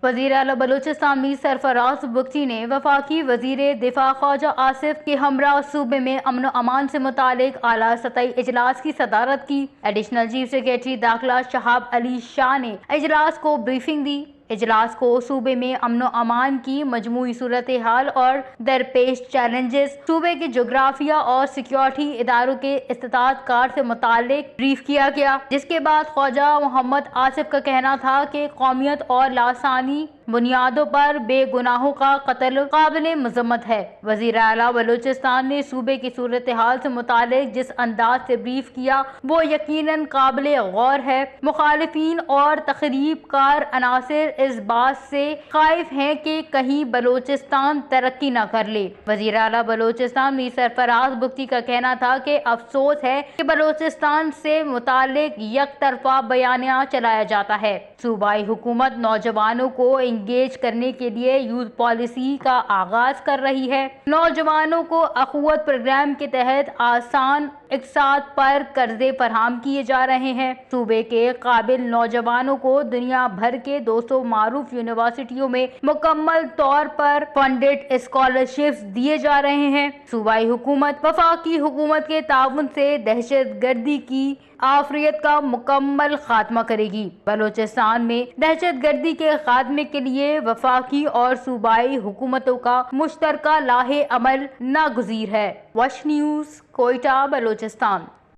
وزیر اعلیٰ بلوچستان میر سرفراز بگٹی نے وفاقی وزیر دفاع خواجہ آصف کے ہمراہ صوبے میں امن و امان سے متعلق اعلیٰ سطحی اجلاس کی صدارت کی۔ ایڈیشنل چیف سیکریٹری داخلہ شہاب علی شاہ نے اجلاس کو بریفنگ دی۔ اجلاس کو صوبے میں امن و امان کی مجموعی صورتحال اور درپیش چیلنجز، صوبے کے جغرافیہ اور سیکیورٹی اداروں کے استطاعت کار سے متعلق بریف کیا گیا، جس کے بعد خواجہ محمد آصف کا کہنا تھا کہ قومیت اور لسانی بنیادوں پر بے گناہوں کا قتل قابل مذمت ہے۔ وزیر اعلیٰ بلوچستان نے صوبے کی صورتحال سے متعلق جس انداز سے بریف کیا وہ یقیناً قابل غور ہے۔ مخالفین اور تخریب کار عناصر اس بات سے خائف ہیں کہ کہیں بلوچستان ترقی نہ کر لے۔ وزیر اعلیٰ بلوچستان میر سرفراز بگٹی کا کہنا تھا کہ افسوس ہے کہ بلوچستان سے متعلق یک طرفہ بیانیہ چلایا جاتا ہے۔ صوبائی حکومت نوجوانوں کو انگیج کرنے کے لیے یوتھ پالیسی کا آغاز کر رہی ہے۔ نوجوانوں کو اخوت پروگرام کے تحت آسان اقساط پر قرضے فراہم کیے جا رہے ہیں۔ صوبے کے قابل نوجوانوں کو دنیا بھر کے 200 معروف یونیورسٹیوں میں مکمل طور پر فنڈڈ اسکالرشپس دیے جا رہے ہیں۔ صوبائی حکومت وفاقی حکومت کے تعاون سے دہشت گردی کی آفریت کا مکمل خاتمہ کرے گی۔ بلوچستان میں دہشت گردی کے خاتمے کے لیے وفاقی اور صوبائی حکومتوں کا مشترکہ لاہ عمل ناگزیر ہے۔ وش نیوز، کوئٹہ، بلوچستان۔